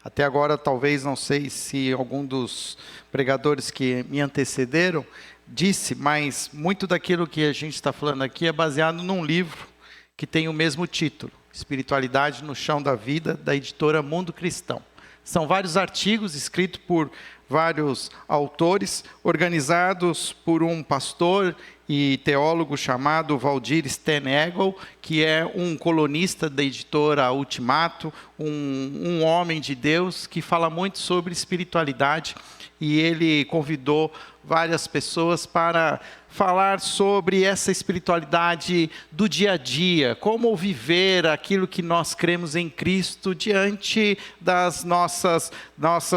Até agora, talvez, não sei se algum dos pregadores que me antecederam disse, mas muito daquilo que a gente está falando aqui é baseado num livro que tem o mesmo título, Espiritualidade no Chão da Vida, da editora Mundo Cristão. São vários artigos escritos por vários autores, organizados por um pastor e teólogo chamado Valdir Stenegel, que é um colunista da editora Ultimato, um homem de Deus que fala muito sobre espiritualidade, e ele convidou várias pessoas para falar sobre essa espiritualidade do dia a dia, como viver aquilo que nós cremos em Cristo diante das nossas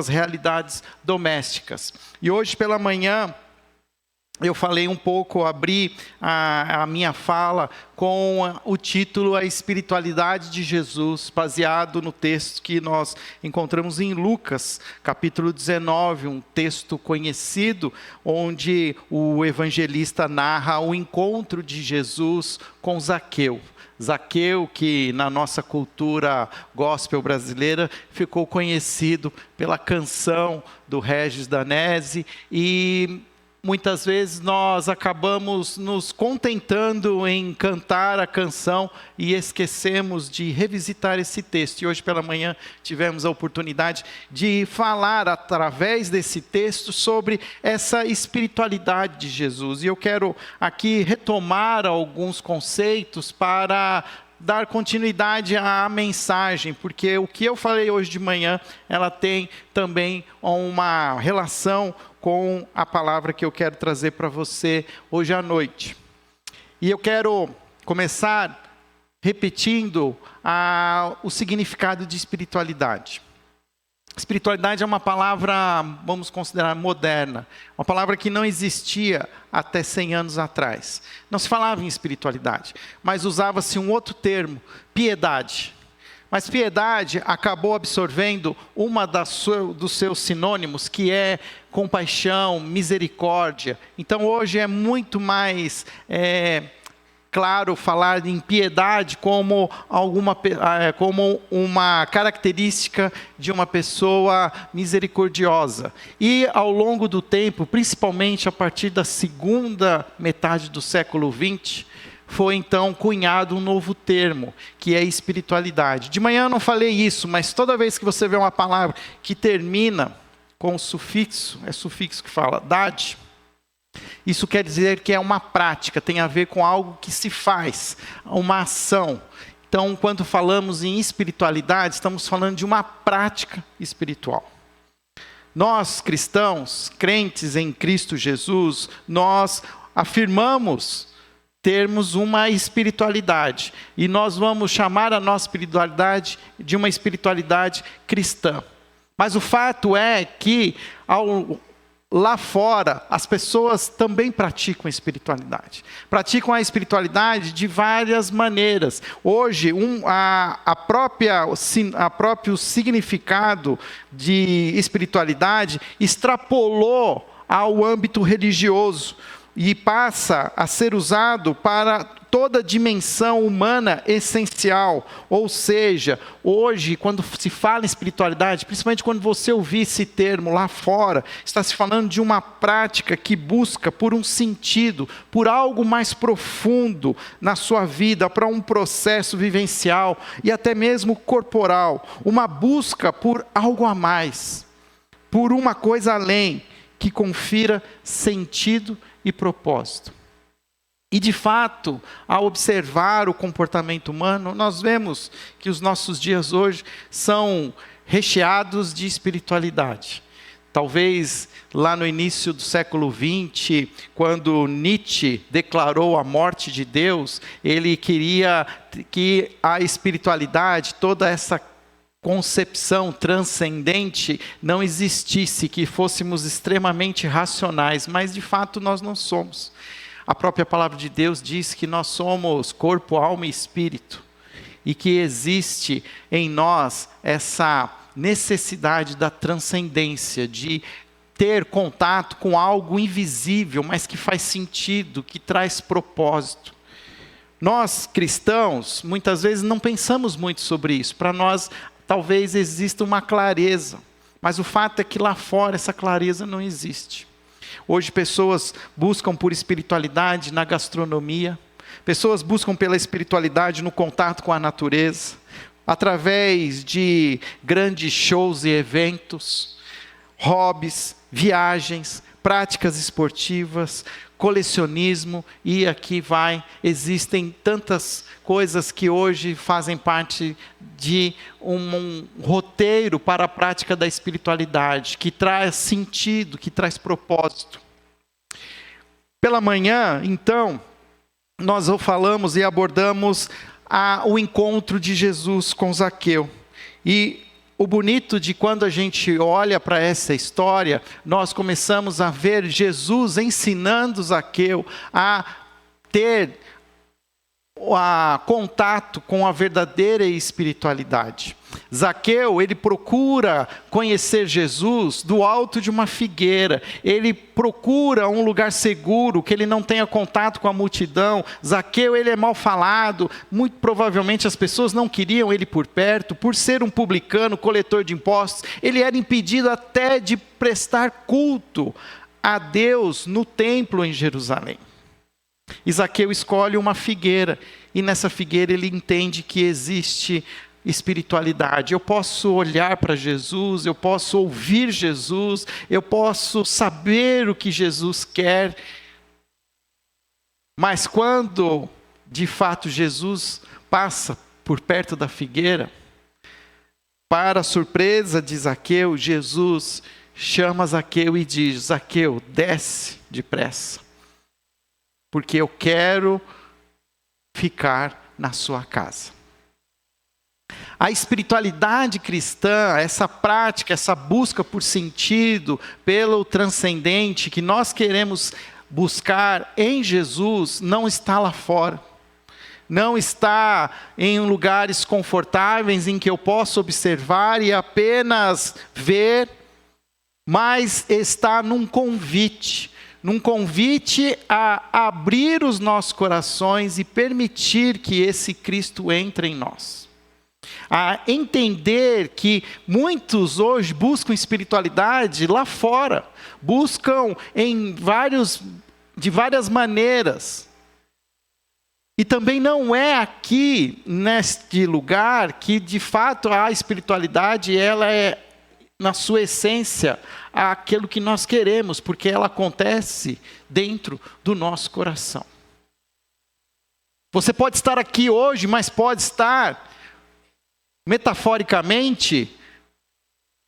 realidades domésticas. E hoje pela manhã, eu falei um pouco, abri a minha fala com o título A Espiritualidade de Jesus, baseado no texto que nós encontramos em Lucas, capítulo 19, um texto conhecido, onde o evangelista narra o encontro de Jesus com Zaqueu. Zaqueu, que na nossa cultura gospel brasileira ficou conhecido pela canção do Regis Danese, e muitas vezes nós acabamos nos contentando em cantar a canção e esquecemos de revisitar esse texto. E hoje pela manhã tivemos a oportunidade de falar através desse texto sobre essa espiritualidade de Jesus. E eu quero aqui retomar alguns conceitos para dar continuidade à mensagem, porque o que eu falei hoje de manhã, ela tem também uma relação com a palavra que eu quero trazer para você hoje à noite. E eu quero começar repetindo o significado de espiritualidade. Espiritualidade é uma palavra, vamos considerar, moderna. Uma palavra que não existia até 100 anos atrás. Não se falava em espiritualidade, mas usava-se um outro termo, piedade. Mas piedade acabou absorvendo uma dos seus sinônimos, que é compaixão, misericórdia. Então hoje é muito mais claro falar em piedade como uma característica de uma pessoa misericordiosa. E ao longo do tempo, principalmente a partir da segunda metade do século XX, foi então cunhado um novo termo, que é espiritualidade. De manhã eu não falei isso, mas toda vez que você vê uma palavra que termina com sufixo, é sufixo que fala, dade, isso quer dizer que é uma prática, tem a ver com algo que se faz, uma ação. Então, quando falamos em espiritualidade, estamos falando de uma prática espiritual. Nós, cristãos, crentes em Cristo Jesus, nós afirmamos termos uma espiritualidade. E nós vamos chamar a nossa espiritualidade de uma espiritualidade cristã. Mas o fato é que lá fora, as pessoas também praticam a espiritualidade. Praticam a espiritualidade de várias maneiras. Hoje, próprio significado de espiritualidade extrapolou ao âmbito religioso e passa a ser usado para toda a dimensão humana essencial. Ou seja, hoje, quando se fala em espiritualidade, principalmente quando você ouvir esse termo lá fora, está se falando de uma prática que busca por um sentido, por algo mais profundo na sua vida, para um processo vivencial e até mesmo corporal. Uma busca por algo a mais, por uma coisa além, que confira sentido e propósito. E de fato, ao observar o comportamento humano, nós vemos que os nossos dias hoje são recheados de espiritualidade. Talvez lá no início do século XX, quando Nietzsche declarou a morte de Deus, ele queria que a espiritualidade, toda essa concepção transcendente não existisse, que fôssemos extremamente racionais, mas de fato nós não somos. A própria palavra de Deus diz que nós somos corpo, alma e espírito, e que existe em nós essa necessidade da transcendência, de ter contato com algo invisível, mas que faz sentido, que traz propósito. Nós, cristãos, muitas vezes não pensamos muito sobre isso. Para nós, talvez exista uma clareza, mas o fato é que lá fora essa clareza não existe. Hoje pessoas buscam por espiritualidade na gastronomia, pessoas buscam pela espiritualidade no contato com a natureza, através de grandes shows e eventos, hobbies, viagens, práticas esportivas, colecionismo, e aqui existem tantas coisas que hoje fazem parte de um roteiro para a prática da espiritualidade, que traz sentido, que traz propósito. Pela manhã, então, nós falamos e abordamos o encontro de Jesus com Zaqueu. E o bonito de quando a gente olha para essa história, nós começamos a ver Jesus ensinando Zaqueu a ter contato com a verdadeira espiritualidade. Zaqueu, ele procura conhecer Jesus do alto de uma figueira, ele procura um lugar seguro, que ele não tenha contato com a multidão. Zaqueu, ele é mal falado, muito provavelmente as pessoas não queriam ele por perto, por ser um publicano, coletor de impostos, ele era impedido até de prestar culto a Deus no templo em Jerusalém. E Zaqueu escolhe uma figueira, e nessa figueira ele entende que existe espiritualidade. Eu posso olhar para Jesus, eu posso ouvir Jesus, eu posso saber o que Jesus quer, mas quando de fato Jesus passa por perto da figueira, para a surpresa de Zaqueu, Jesus chama Zaqueu e diz: Zaqueu, desce depressa, porque eu quero ficar na sua casa. A espiritualidade cristã, essa prática, essa busca por sentido, pelo transcendente que nós queremos buscar em Jesus, não está lá fora. Não está em lugares confortáveis em que eu posso observar e apenas ver, mas está num convite a abrir os nossos corações e permitir que esse Cristo entre em nós. A entender que muitos hoje buscam espiritualidade lá fora, buscam de várias maneiras. E também não é aqui, neste lugar, que de fato a espiritualidade, ela é, na sua essência, aquilo que nós queremos, porque ela acontece dentro do nosso coração. Você pode estar aqui hoje, mas pode estar, metaforicamente,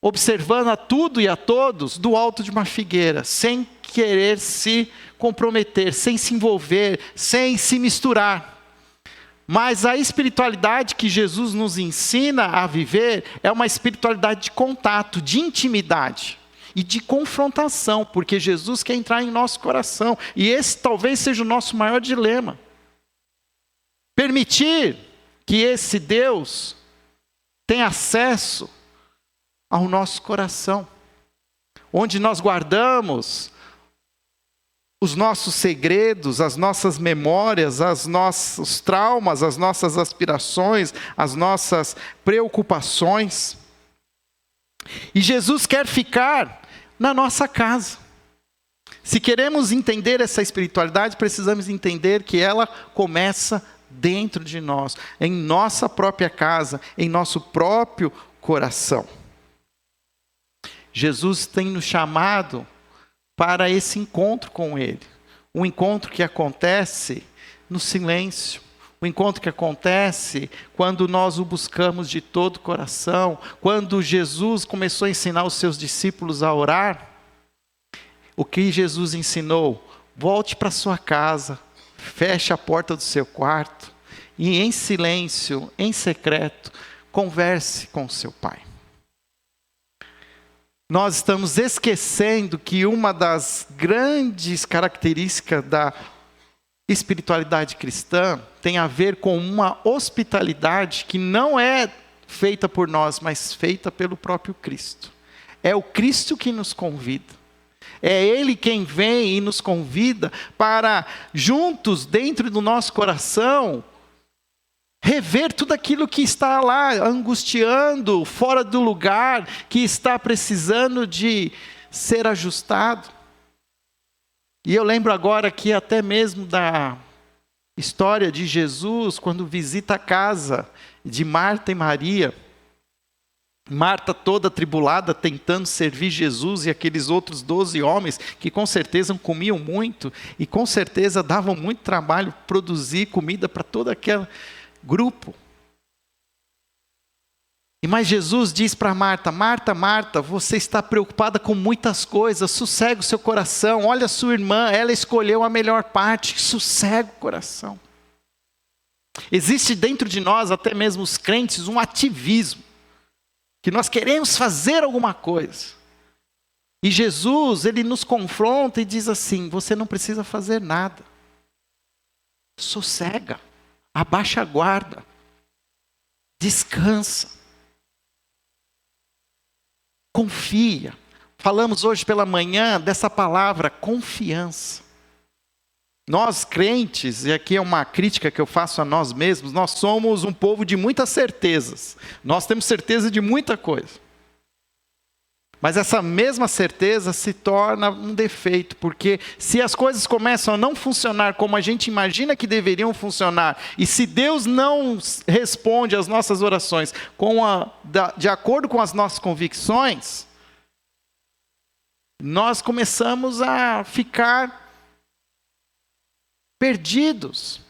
observando a tudo e a todos do alto de uma figueira, sem querer se comprometer, sem se envolver, sem se misturar. Mas a espiritualidade que Jesus nos ensina a viver é uma espiritualidade de contato, de intimidade e de confrontação, porque Jesus quer entrar em nosso coração, e esse talvez seja o nosso maior dilema. Permitir que esse Deus tenha acesso ao nosso coração, onde nós guardamos os nossos segredos, as nossas memórias, os nossos traumas, as nossas aspirações, as nossas preocupações. E Jesus quer ficar na nossa casa. Se queremos entender essa espiritualidade, precisamos entender que ela começa dentro de nós, em nossa própria casa, em nosso próprio coração. Jesus tem nos chamado para esse encontro com Ele. Um encontro que acontece no silêncio. Um encontro que acontece quando nós o buscamos de todo o coração. Quando Jesus começou a ensinar os seus discípulos a orar, o que Jesus ensinou? Volte para sua casa, feche a porta do seu quarto e em silêncio, em secreto, converse com o seu Pai. Nós estamos esquecendo que uma das grandes características da espiritualidade cristã tem a ver com uma hospitalidade que não é feita por nós, mas feita pelo próprio Cristo. É o Cristo que nos convida. É Ele quem vem e nos convida para, juntos, dentro do nosso coração, rever tudo aquilo que está lá angustiando, fora do lugar, que está precisando de ser ajustado. E eu lembro agora aqui até mesmo da história de Jesus, quando visita a casa de Marta e Maria. Marta toda atribulada, tentando servir Jesus e aqueles outros 12 homens, que com certeza comiam muito, e com certeza davam muito trabalho produzir comida para todo aquele grupo. Mas Jesus diz para Marta: Marta, Marta, você está preocupada com muitas coisas, sossega o seu coração, olha a sua irmã, ela escolheu a melhor parte, sossega o coração. Existe dentro de nós, até mesmo os crentes, um ativismo, que nós queremos fazer alguma coisa. E Jesus, ele nos confronta e diz assim: você não precisa fazer nada. Sossega, abaixa a guarda, descansa, confia. Falamos hoje pela manhã dessa palavra confiança. Nós crentes, e aqui é uma crítica que eu faço a nós mesmos, nós somos um povo de muitas certezas. Nós temos certeza de muita coisa. Mas essa mesma certeza se torna um defeito, porque se as coisas começam a não funcionar como a gente imagina que deveriam funcionar, e se Deus não responde às nossas orações de acordo com as nossas convicções, nós começamos a ficar perdidos.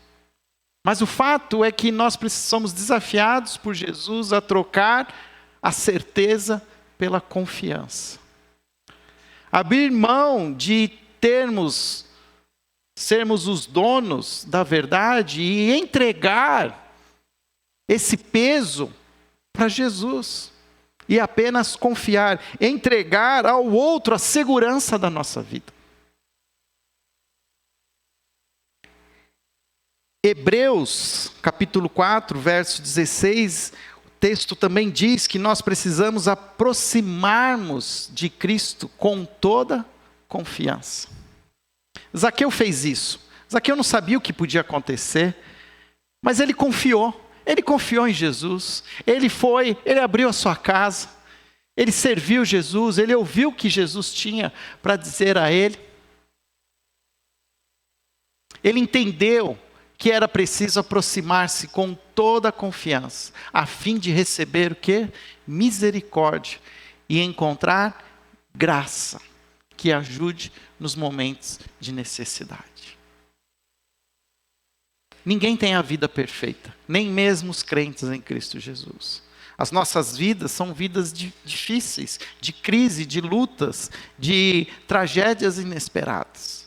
Mas o fato é que nós somos desafiados por Jesus a trocar a certeza pela confiança. Abrir mão de sermos os donos da verdade e entregar esse peso para Jesus. E apenas confiar, entregar ao outro a segurança da nossa vida. Hebreus, capítulo 4, verso 16, o texto também diz que nós precisamos aproximarmos de Cristo com toda confiança. Zaqueu fez isso. Zaqueu não sabia o que podia acontecer, mas ele confiou em Jesus. Ele abriu a sua casa, ele serviu Jesus, ele ouviu o que Jesus tinha para dizer a ele. Ele entendeu que era preciso aproximar-se com toda a confiança, a fim de receber o quê? Misericórdia e encontrar graça que ajude nos momentos de necessidade. Ninguém tem a vida perfeita, nem mesmo os crentes em Cristo Jesus. As nossas vidas são vidas difíceis, de crise, de lutas, de tragédias inesperadas.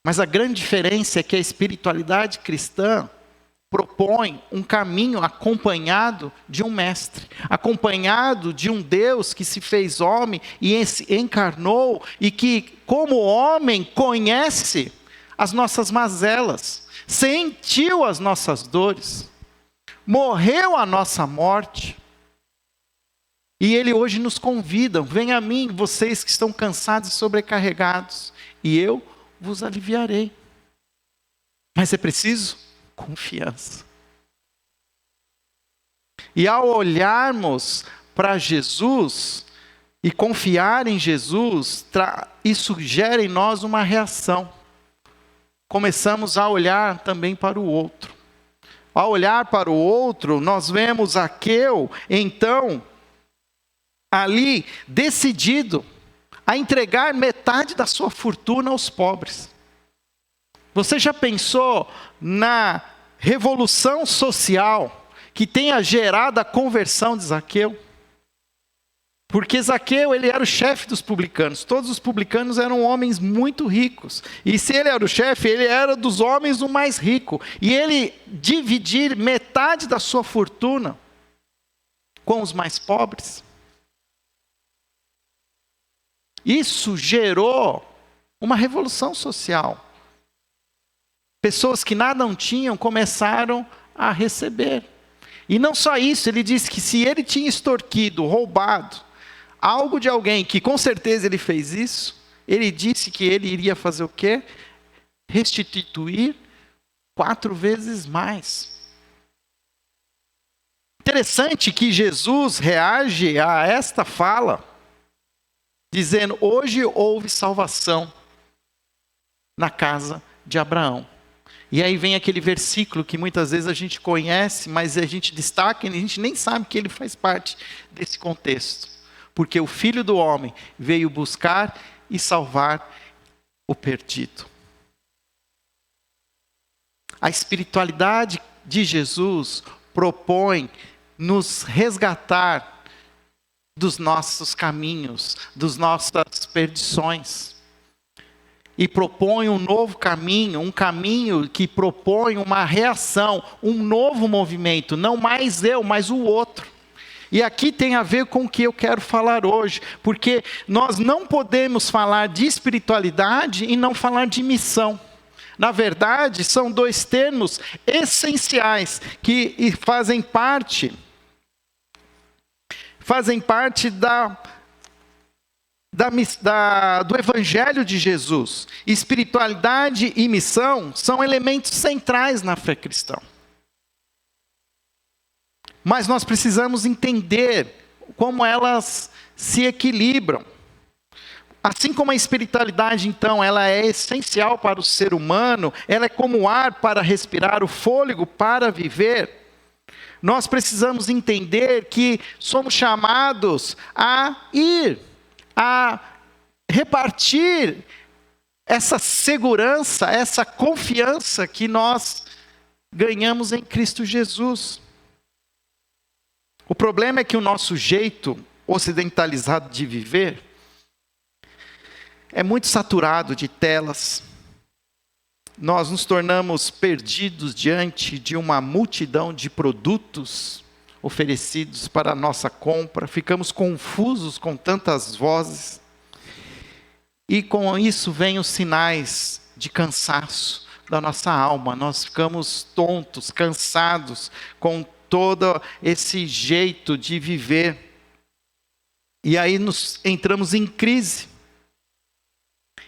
Mas a grande diferença é que a espiritualidade cristã propõe um caminho acompanhado de um mestre, acompanhado de um Deus que se fez homem e encarnou e que, como homem, conhece as nossas mazelas, sentiu as nossas dores, morreu a nossa morte. E Ele hoje nos convida: venham a mim, vocês que estão cansados e sobrecarregados, e eu vos aliviarei. Mas é preciso confiança. E ao olharmos para Jesus e confiar em Jesus, isso gera em nós uma reação. Começamos a olhar também para o outro. Ao olhar para o outro, nós vemos Zaqueu, então, ali decidido a entregar metade da sua fortuna aos pobres. Você já pensou na revolução social que tenha gerado a conversão de Zaqueu? Porque Zaqueu, ele era o chefe dos publicanos. Todos os publicanos eram homens muito ricos. E se ele era o chefe, ele era dos homens o mais rico. E ele dividir metade da sua fortuna com os mais pobres. Isso gerou uma revolução social. Pessoas que nada não tinham começaram a receber. E não só isso, ele disse que se ele tinha extorquido, roubado algo de alguém, que com certeza ele fez isso, ele disse que ele iria fazer o quê? Restituir 4 vezes mais. Interessante que Jesus reage a esta fala, dizendo: hoje houve salvação na casa de Abraão. E aí vem aquele versículo que muitas vezes a gente conhece, mas a gente destaca e a gente nem sabe que ele faz parte desse contexto. Porque o Filho do Homem veio buscar e salvar o perdido. A espiritualidade de Jesus propõe nos resgatar dos nossos caminhos, das nossas perdições. E propõe um novo caminho, um caminho que propõe uma reação, um novo movimento, não mais eu, mas o outro. E aqui tem a ver com o que eu quero falar hoje, porque nós não podemos falar de espiritualidade e não falar de missão. Na verdade, são dois termos essenciais que fazem parte do Evangelho de Jesus. Espiritualidade e missão são elementos centrais na fé cristã. Mas nós precisamos entender como elas se equilibram. Assim como a espiritualidade, então, ela é essencial para o ser humano, ela é como o ar para respirar, o fôlego para viver. Nós precisamos entender que somos chamados a repartir essa segurança, essa confiança que nós ganhamos em Cristo Jesus. O problema é que o nosso jeito ocidentalizado de viver é muito saturado de telas. Nós nos tornamos perdidos diante de uma multidão de produtos oferecidos para a nossa compra. Ficamos confusos com tantas vozes. E com isso vêm os sinais de cansaço da nossa alma. Nós ficamos tontos, cansados com todo esse jeito de viver. E aí entramos em crise.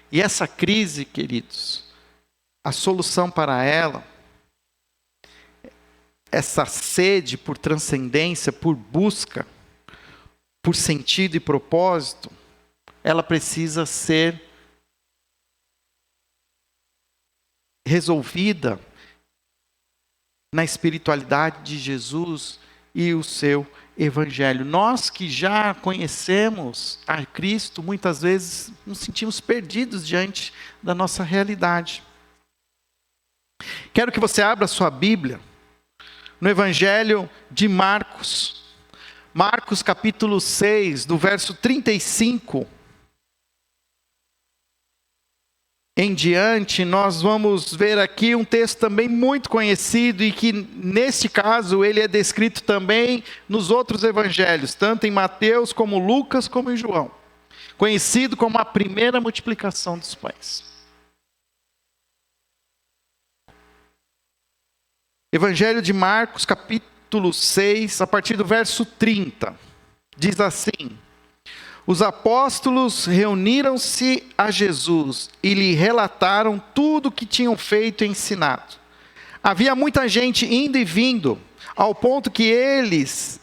E essa crise, queridos, a solução para ela, essa sede por transcendência, por busca, por sentido e propósito, ela precisa ser resolvida na espiritualidade de Jesus e o seu Evangelho. Nós que já conhecemos a Cristo, muitas vezes nos sentimos perdidos diante da nossa realidade. Quero que você abra sua Bíblia no Evangelho de Marcos. Marcos capítulo 6, do verso 35 em diante, nós vamos ver aqui um texto também muito conhecido e que, neste caso, ele é descrito também nos outros evangelhos, tanto em Mateus, como Lucas, como em João. Conhecido como a primeira multiplicação dos pães. Evangelho de Marcos, capítulo 6, a partir do verso 30. Diz assim: os apóstolos reuniram-se a Jesus e lhe relataram tudo o que tinham feito e ensinado. Havia muita gente indo e vindo, ao ponto que eles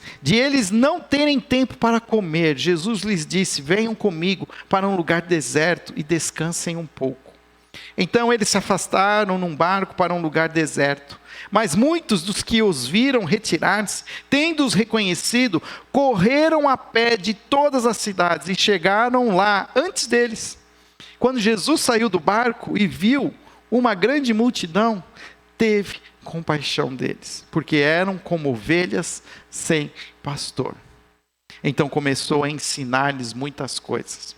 não terem tempo para comer. Jesus lhes disse: venham comigo para um lugar deserto e descansem um pouco. Então eles se afastaram num barco para um lugar deserto. Mas muitos dos que os viram retirar-se, tendo-os reconhecido, correram a pé de todas as cidades e chegaram lá antes deles. Quando Jesus saiu do barco e viu uma grande multidão, teve compaixão deles, porque eram como ovelhas sem pastor. Então começou a ensinar-lhes muitas coisas.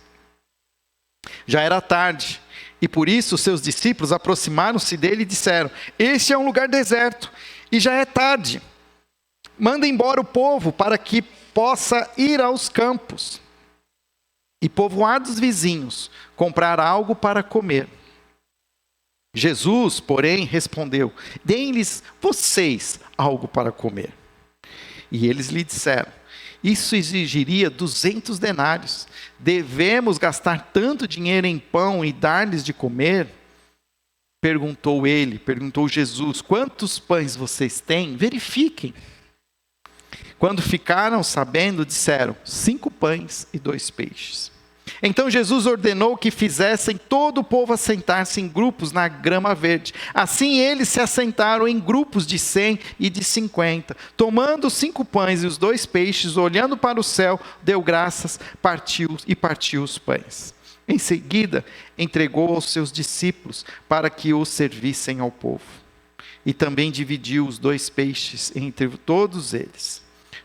Já era tarde. E por isso seus discípulos aproximaram-se dele e disseram: este é um lugar deserto e já é tarde. Manda embora o povo para que possa ir aos campos e povoados vizinhos, comprar algo para comer. Jesus, porém, respondeu: deem-lhes vocês algo para comer. E eles lhe disseram: isso exigiria 200 denários. Devemos gastar tanto dinheiro em pão e dar-lhes de comer? Perguntou Jesus: quantos pães vocês têm? Verifiquem. Quando ficaram sabendo, disseram: 5 pães e 2 peixes. Então Jesus ordenou que fizessem todo o povo assentar-se em grupos na grama verde. Assim eles se assentaram em grupos de 100 e de 50. Tomando os 5 pães e os 2 peixes, olhando para o céu, deu graças, partiu os pães. Em seguida, entregou aos seus discípulos para que os servissem ao povo. E também dividiu os 2 peixes entre todos eles.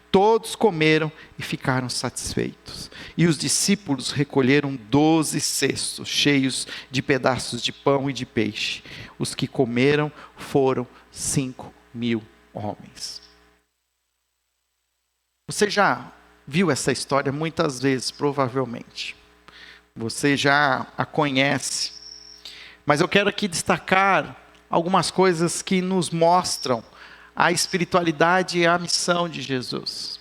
Todos comeram e ficaram satisfeitos. E os discípulos recolheram 12 cestos cheios de pedaços de pão e de peixe. Os que comeram foram 5.000 homens. Você já viu essa história muitas vezes, provavelmente. Você já a conhece. Mas eu quero aqui destacar algumas coisas que nos mostram a espiritualidade e a missão de Jesus.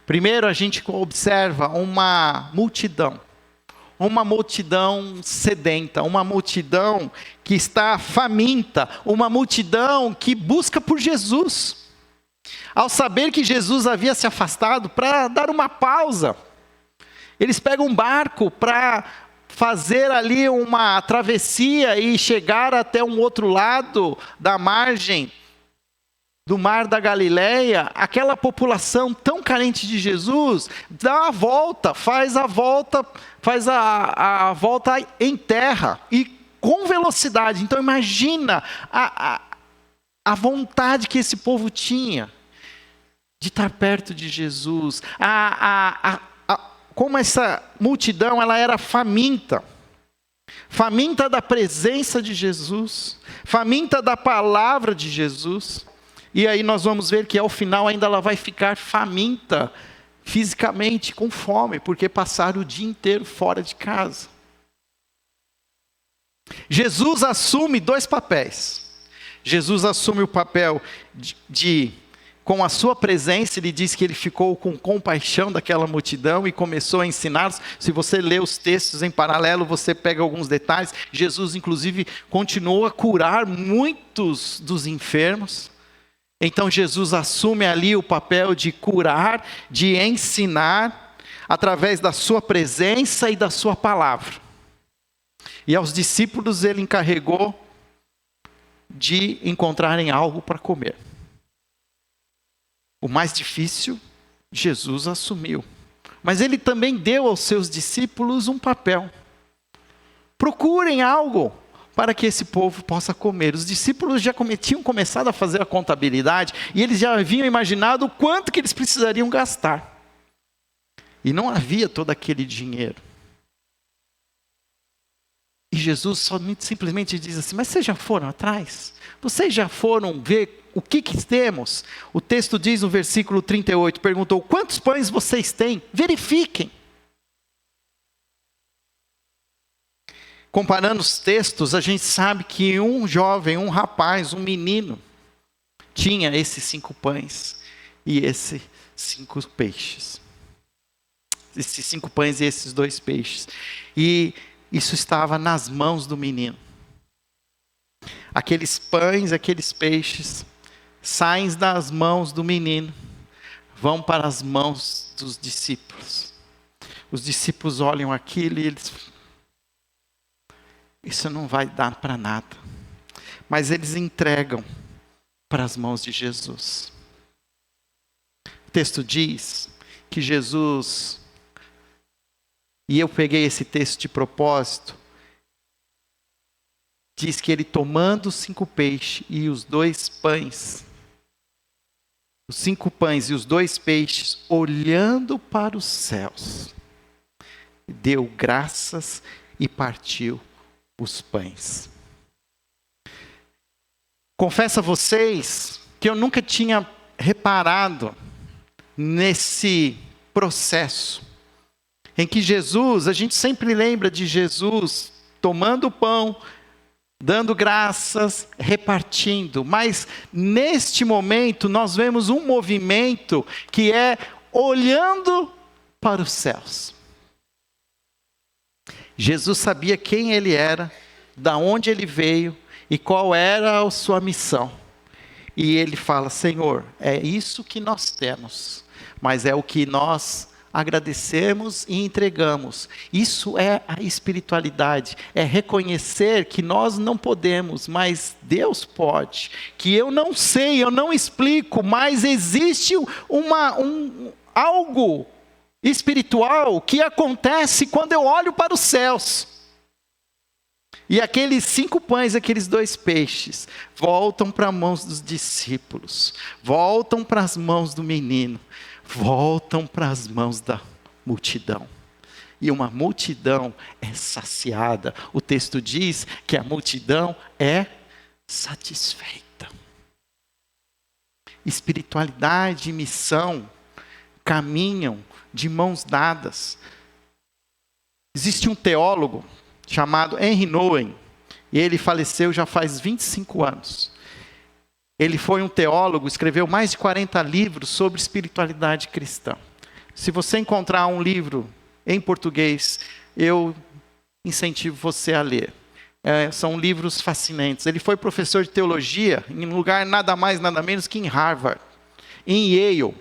Primeiro, a gente observa uma multidão sedenta, uma multidão que está faminta, uma multidão que busca por Jesus. Ao saber que Jesus havia se afastado, para dar uma pausa, eles pegam um barco para fazer ali uma travessia e chegar até um outro lado da margem do mar da Galileia. Aquela população tão carente de Jesus dá a volta, faz a volta em terra e com velocidade. Então imagina a vontade que esse povo tinha de estar perto de Jesus. Como essa multidão ela era faminta da presença de Jesus, faminta da palavra de Jesus. E aí nós vamos ver que ao final ainda ela vai ficar faminta fisicamente, com fome, porque passaram o dia inteiro fora de casa. Jesus assume 2 papéis. Jesus assume o papel com a sua presença, ele diz que ele ficou com compaixão daquela multidão e começou a ensiná-los. Se você lê os textos em paralelo, você pega alguns detalhes. Jesus, inclusive, continuou a curar muitos dos enfermos. Então Jesus assume ali o papel de curar, de ensinar, através da sua presença e da sua palavra. E aos discípulos ele encarregou de encontrarem algo para comer. O mais difícil, Jesus assumiu. Mas ele também deu aos seus discípulos um papel. Procurem algo para que esse povo possa comer. Os discípulos já tinham começado a fazer a contabilidade e eles já haviam imaginado o quanto que eles precisariam gastar. E não havia todo aquele dinheiro. E Jesus simplesmente diz assim: mas vocês já foram atrás? Vocês já foram ver o que temos? O texto diz no versículo 38, perguntou: quantos pães vocês têm? Verifiquem. Comparando os textos, a gente sabe que um jovem, um rapaz, um menino, tinha esses 5 pães e esses 5 peixes. Esses 5 pães e esses 2 peixes. E isso estava nas mãos do menino. Aqueles pães, aqueles peixes, saem das mãos do menino, vão para as mãos dos discípulos. Os discípulos olham aquilo e eles... isso não vai dar para nada. Mas eles entregam para as mãos de Jesus. O texto diz que Jesus, e eu peguei esse texto de propósito, diz que ele tomando os 5 peixes e os 2 pães, os 5 pães e os 2 peixes, olhando para os céus, deu graças e partiu os pães. Confesso a vocês que eu nunca tinha reparado nesse processo em que Jesus, a gente sempre lembra de Jesus tomando o pão, dando graças, repartindo, mas neste momento nós vemos um movimento que é olhando para os céus. Jesus sabia quem ele era, da onde ele veio e qual era a sua missão. E ele fala: Senhor, é isso que nós temos, mas é o que nós agradecemos e entregamos. Isso é a espiritualidade, é reconhecer que nós não podemos, mas Deus pode, que eu não sei, eu não explico, mas existe algo espiritual que acontece quando eu olho para os céus. E aqueles 5 pães, aqueles 2 peixes, voltam para as mãos dos discípulos, voltam para as mãos do menino, voltam para as mãos da multidão. E uma multidão é saciada. O texto diz que a multidão é satisfeita. Espiritualidade e missão caminham de mãos dadas. Existe um teólogo chamado Henry Nouwen, e ele faleceu já faz 25 anos. Ele foi um teólogo, escreveu mais de 40 livros sobre espiritualidade cristã. Se você encontrar um livro em português, eu incentivo você a ler. São livros fascinantes. Ele foi professor de teologia em um lugar nada mais, nada menos que em Harvard, em Yale.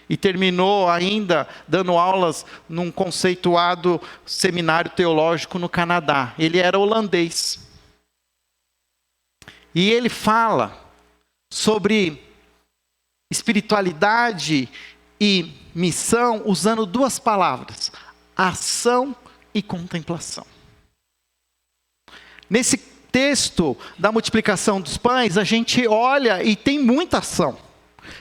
E terminou ainda dando aulas num conceituado seminário teológico no Canadá. Ele era holandês. E ele fala sobre espiritualidade e missão usando 2 palavras: ação e contemplação. Nesse texto da multiplicação dos pães, a gente olha e tem muita ação.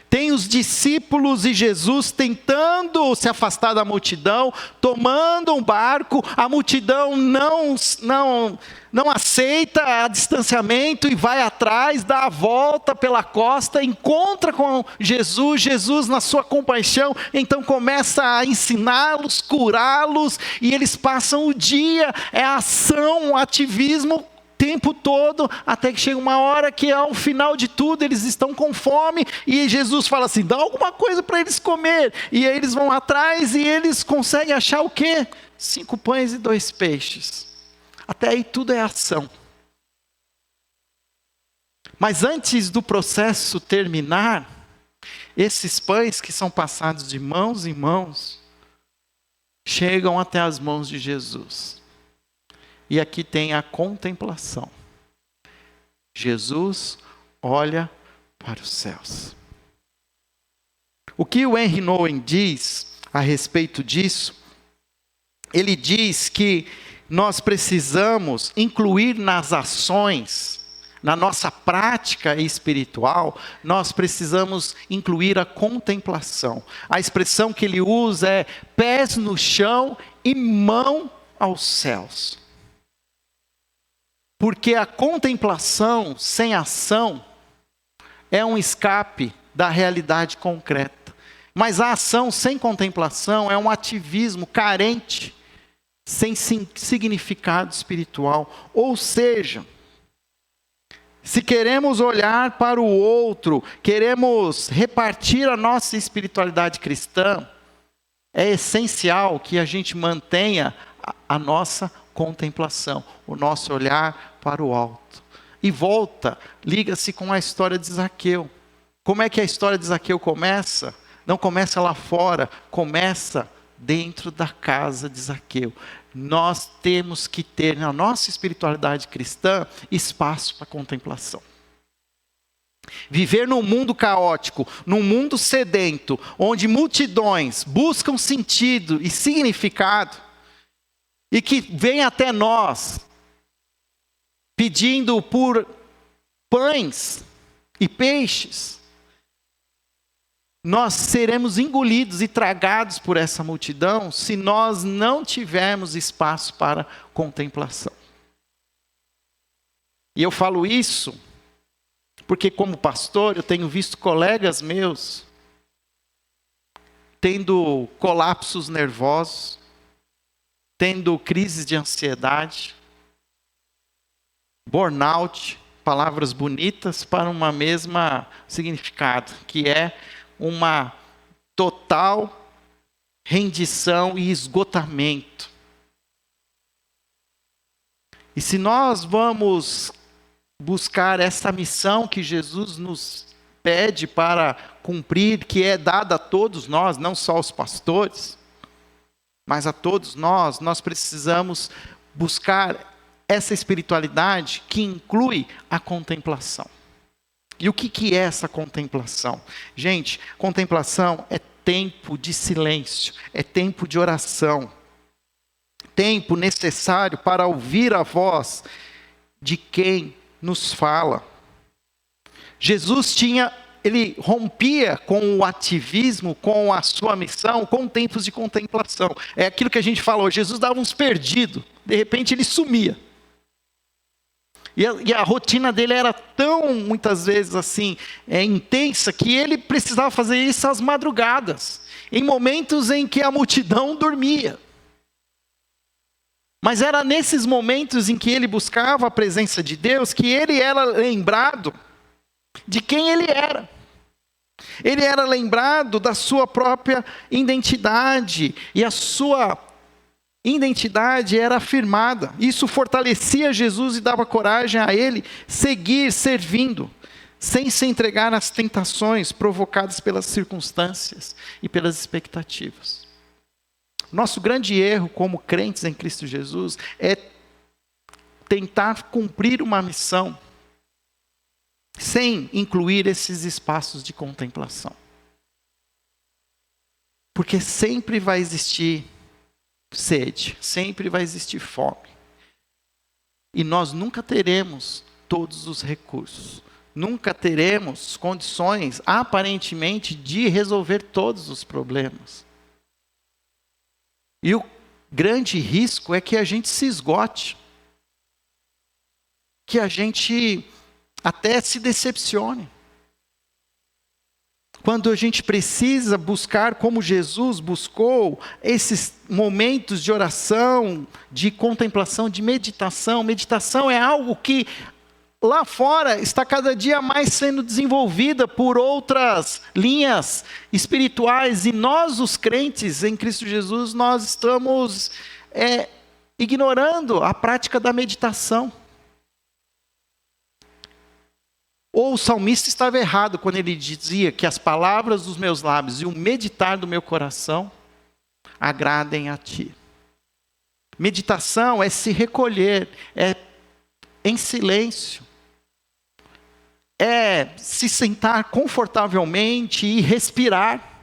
Tem os discípulos e Jesus tentando se afastar da multidão, tomando um barco, a multidão não aceita distanciamento e vai atrás, dá a volta pela costa, encontra com Jesus, Jesus na sua compaixão, então começa a ensiná-los, curá-los, e eles passam o dia, é ação, um ativismo, tempo todo, até que chega uma hora que ao final de tudo eles estão com fome, e Jesus fala assim: dá alguma coisa para eles comer, e aí eles vão atrás, e eles conseguem achar o quê? 5 pães e 2 peixes, até aí tudo é ação. Mas antes do processo terminar, esses pães que são passados de mãos em mãos, chegam até as mãos de Jesus. E aqui tem a contemplação. Jesus olha para os céus. O que o Henry Nouwen diz a respeito disso? Ele diz que nós precisamos incluir nas ações, na nossa prática espiritual, nós precisamos incluir a contemplação. A expressão que ele usa é pés no chão e mão aos céus. Porque a contemplação sem ação é um escape da realidade concreta. Mas a ação sem contemplação é um ativismo carente, sem significado espiritual. Ou seja, se queremos olhar para o outro, queremos repartir a nossa espiritualidade cristã, é essencial que a gente mantenha a nossa contemplação, o nosso olhar para o alto. E liga-se com a história de Zaqueu. Como é que a história de Zaqueu começa? Não começa lá fora, começa dentro da casa de Zaqueu. Nós temos que ter na nossa espiritualidade cristã espaço para contemplação. Viver num mundo caótico, num mundo sedento, onde multidões buscam sentido e significado, e que vem até nós pedindo por pães e peixes, nós seremos engolidos e tragados por essa multidão se nós não tivermos espaço para contemplação. E eu falo isso porque, como pastor, eu tenho visto colegas meus tendo colapsos nervosos, tendo crises de ansiedade, burnout, palavras bonitas para uma mesma significado, que é uma total rendição e esgotamento. E se nós vamos buscar essa missão que Jesus nos pede para cumprir, que é dada a todos nós, não só aos pastores, mas a todos nós, nós precisamos buscar essa espiritualidade que inclui a contemplação. E o que é essa contemplação? Gente, contemplação é tempo de silêncio, é tempo de oração, tempo necessário para ouvir a voz de quem nos fala. Jesus ele rompia com o ativismo, com a sua missão, com tempos de contemplação. É aquilo que a gente falou, Jesus dava uns perdidos, de repente ele sumia. E a rotina dele era tão, muitas vezes assim, intensa, que ele precisava fazer isso às madrugadas, em momentos em que a multidão dormia. Mas era nesses momentos em que ele buscava a presença de Deus, que ele era lembrado de quem ele era. Ele era lembrado da sua própria identidade, e a sua identidade era afirmada. Isso fortalecia Jesus e dava coragem a ele seguir servindo, sem se entregar às tentações provocadas pelas circunstâncias e pelas expectativas. Nosso grande erro como crentes em Cristo Jesus é tentar cumprir uma missão sem incluir esses espaços de contemplação. Porque sempre vai existir sede, sempre vai existir fome. E nós nunca teremos todos os recursos, nunca teremos condições, aparentemente, de resolver todos os problemas. E o grande risco é que a gente se esgote, que a gente até se decepcione. Quando a gente precisa buscar como Jesus buscou esses momentos de oração, de contemplação, de meditação. Meditação é algo que lá fora está cada dia mais sendo desenvolvida por outras linhas espirituais. E nós, os crentes em Cristo Jesus, nós estamos ignorando a prática da meditação. Ou o salmista estava errado quando ele dizia que as palavras dos meus lábios e o meditar do meu coração agradem a ti. Meditação é se recolher, é em silêncio, é se sentar confortavelmente e respirar,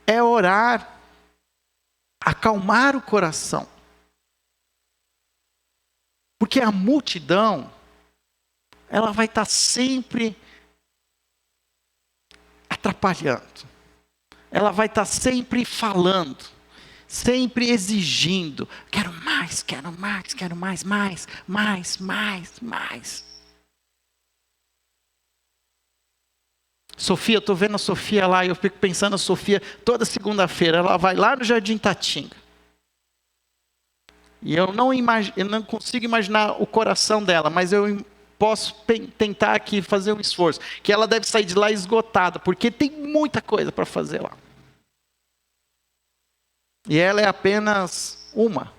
é orar, acalmar o coração. Porque a multidão, ela vai estar sempre atrapalhando. Ela vai estar sempre falando, sempre exigindo. Quero mais, quero mais, quero mais, mais, mais, mais, mais. Sofia, eu estou vendo a Sofia lá, e eu fico pensando a Sofia, toda segunda-feira, ela vai lá no Jardim Tatinga. E eu não consigo imaginar o coração dela, mas eu posso tentar aqui fazer um esforço, que ela deve sair de lá esgotada, porque tem muita coisa para fazer lá. E ela é apenas uma.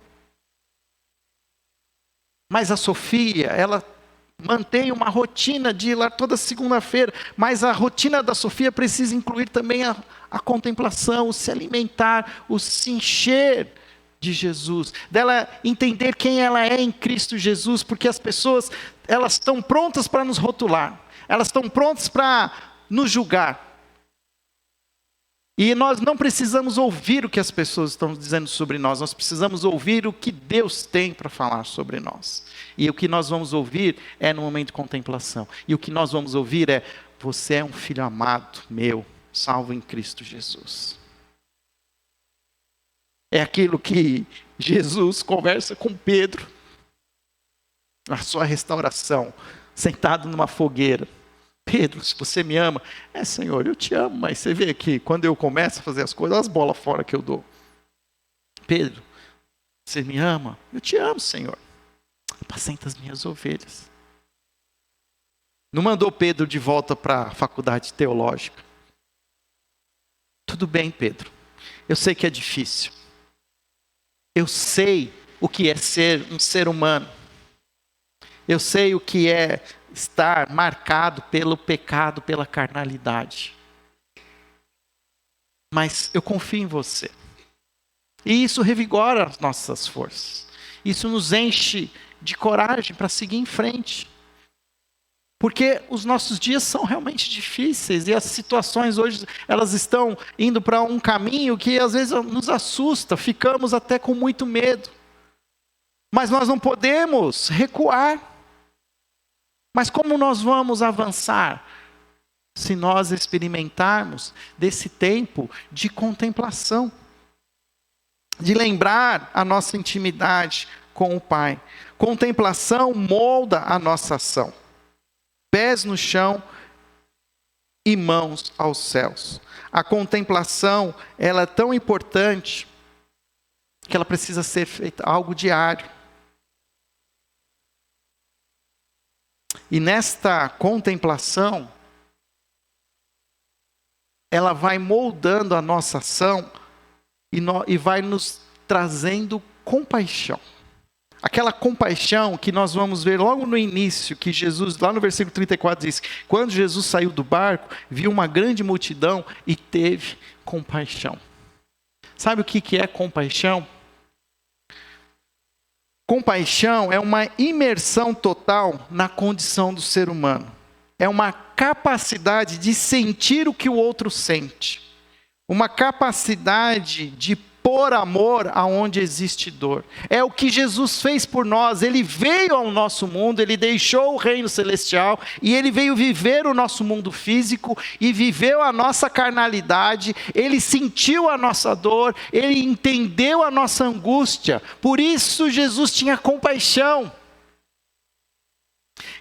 Mas a Sofia, ela mantém uma rotina de ir lá toda segunda-feira, mas a rotina da Sofia precisa incluir também a contemplação, o se alimentar, o se encher de Jesus, dela entender quem ela é em Cristo Jesus, porque as pessoas, elas estão prontas para nos rotular, elas estão prontas para nos julgar, e nós não precisamos ouvir o que as pessoas estão dizendo sobre nós, nós precisamos ouvir o que Deus tem para falar sobre nós, e o que nós vamos ouvir é no momento de contemplação, e o que nós vamos ouvir é: você é um filho amado meu, salvo em Cristo Jesus. É aquilo que Jesus conversa com Pedro, a sua restauração, sentado numa fogueira. Pedro, se você me ama, Senhor, eu te amo, mas você vê que quando eu começo a fazer as coisas, as bolas fora que eu dou. Pedro, você me ama? Eu te amo, Senhor. Apacenta as minhas ovelhas. Não mandou Pedro de volta para a faculdade teológica. Tudo bem, Pedro, eu sei que é difícil. Eu sei o que é ser um ser humano. Eu sei o que é estar marcado pelo pecado, pela carnalidade. Mas eu confio em você. E isso revigora as nossas forças. Isso nos enche de coragem para seguir em frente. Porque os nossos dias são realmente difíceis e as situações hoje, elas estão indo para um caminho que às vezes nos assusta, ficamos até com muito medo. Mas nós não podemos recuar. Mas como nós vamos avançar? Se nós experimentarmos desse tempo de contemplação, de lembrar a nossa intimidade com o Pai. Contemplação molda a nossa ação. Pés no chão e mãos aos céus. A contemplação, ela é tão importante que ela precisa ser feita algo diário. E nesta contemplação, ela vai moldando a nossa ação e vai nos trazendo compaixão. Aquela compaixão que nós vamos ver logo no início, que Jesus, lá no versículo 34 diz, quando Jesus saiu do barco, viu uma grande multidão e teve compaixão. Sabe o que é compaixão? Compaixão é uma imersão total na condição do ser humano. É uma capacidade de sentir o que o outro sente. Uma capacidade de pôr amor aonde existe dor. É o que Jesus fez por nós. Ele veio ao nosso mundo, ele deixou o reino celestial e ele veio viver o nosso mundo físico e viveu a nossa carnalidade. Ele sentiu a nossa dor, ele entendeu a nossa angústia. Por isso Jesus tinha compaixão.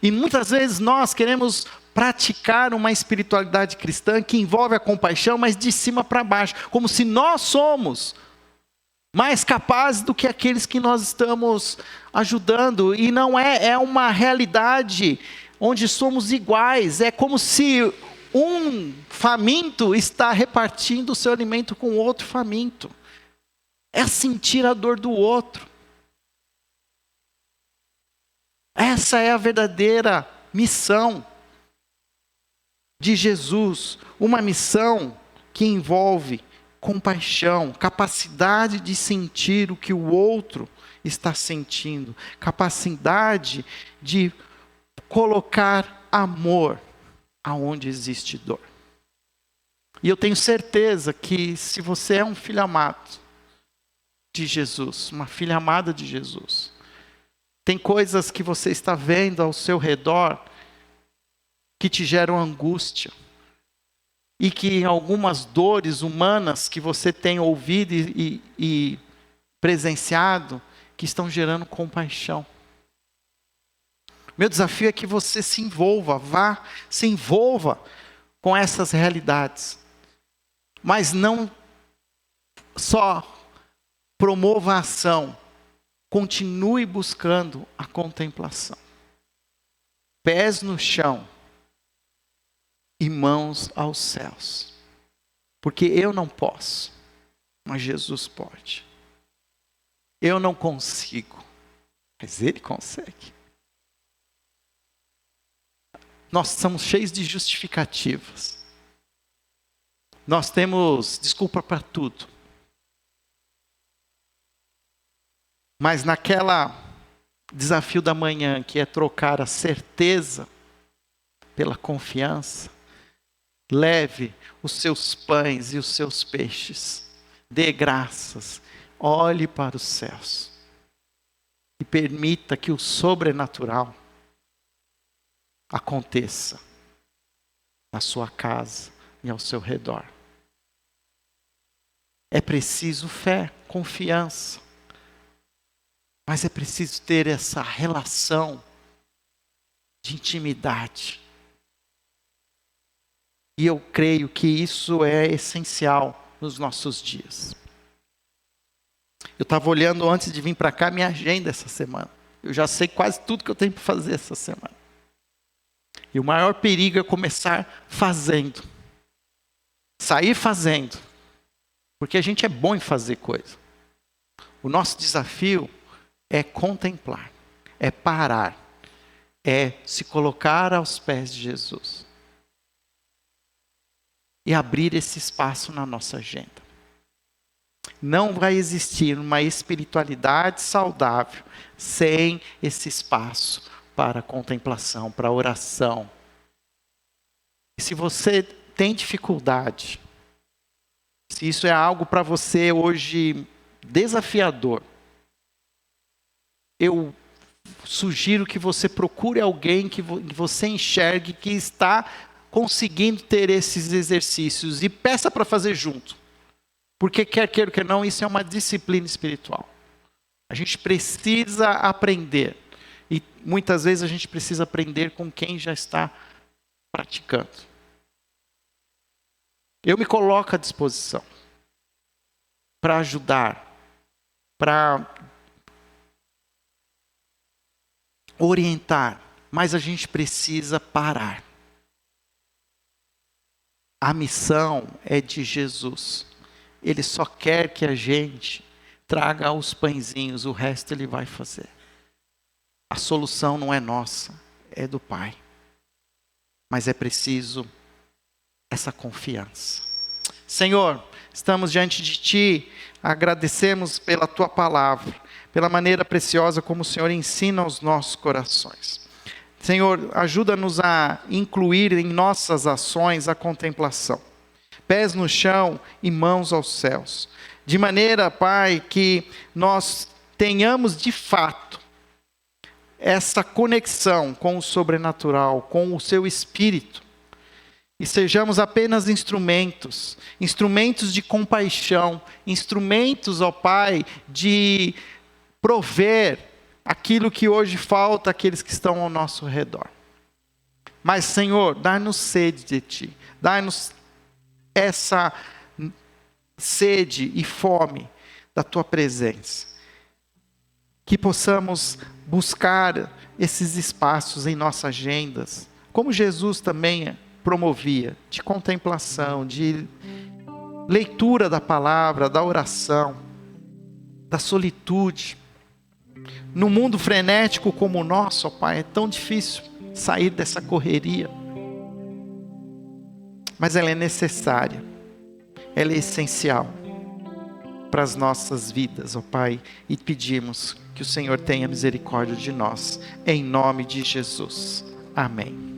E muitas vezes nós queremos praticar uma espiritualidade cristã que envolve a compaixão, mas de cima para baixo, como se nós somos mais capazes do que aqueles que nós estamos ajudando. E não é uma realidade onde somos iguais. É como se um faminto está repartindo o seu alimento com outro faminto. É sentir a dor do outro. Essa é a verdadeira missão de Jesus, uma missão que envolve compaixão, capacidade de sentir o que o outro está sentindo, capacidade de colocar amor aonde existe dor. E eu tenho certeza que se você é um filho amado de Jesus, uma filha amada de Jesus, tem coisas que você está vendo ao seu redor que te geram angústia. E que algumas dores humanas que você tem ouvido e presenciado, que estão gerando compaixão. Meu desafio é que você se envolva, se envolva com essas realidades. Mas não só promova a ação, continue buscando a contemplação. Pés no chão e mãos aos céus. Porque eu não posso, mas Jesus pode. Eu não consigo, mas Ele consegue. Nós estamos cheios de justificativas. Nós temos desculpa para tudo. Mas naquela desafio da manhã, que é trocar a certeza pela confiança, leve os seus pães e os seus peixes, dê graças, olhe para os céus e permita que o sobrenatural aconteça na sua casa e ao seu redor. É preciso fé, confiança, mas é preciso ter essa relação de intimidade. E eu creio que isso é essencial nos nossos dias. Eu estava olhando antes de vir para cá minha agenda essa semana. Eu já sei quase tudo que eu tenho para fazer essa semana. E o maior perigo é começar fazendo. Sair fazendo. Porque a gente é bom em fazer coisa. O nosso desafio é contemplar, é parar é se colocar aos pés de Jesus e abrir esse espaço na nossa agenda. Não vai existir uma espiritualidade saudável sem esse espaço para contemplação, para oração. E se você tem dificuldade, se isso é algo para você hoje desafiador, eu sugiro que você procure alguém que você enxergue que está conseguindo ter esses exercícios e peça para fazer junto. Porque quer queira, quer não, isso é uma disciplina espiritual. A gente precisa aprender. E muitas vezes a gente precisa aprender com quem já está praticando. Eu me coloco à disposição para ajudar, para orientar, mas a gente precisa parar. A missão é de Jesus. Ele só quer que a gente traga os pãezinhos, o resto ele vai fazer. A solução não é nossa, é do Pai. Mas é preciso essa confiança. Senhor, estamos diante de Ti, agradecemos pela Tua palavra, pela maneira preciosa como o Senhor ensina aos nossos corações. Senhor, ajuda-nos a incluir em nossas ações a contemplação. Pés no chão e mãos aos céus. De maneira, Pai, que nós tenhamos de fato essa conexão com o sobrenatural, com o Seu Espírito. E sejamos apenas instrumentos de compaixão, instrumentos, ó Pai, de prover aquilo que hoje falta àqueles que estão ao nosso redor. Mas, Senhor, dá-nos sede de Ti, dá-nos essa sede e fome da Tua presença. Que possamos buscar esses espaços em nossas agendas, como Jesus também promovia, de contemplação, de leitura da palavra, da oração, da solitude. No mundo frenético como o nosso, ó Pai, é tão difícil sair dessa correria. Mas ela é necessária, ela é essencial para as nossas vidas, ó Pai, e pedimos que o Senhor tenha misericórdia de nós, em nome de Jesus. Amém.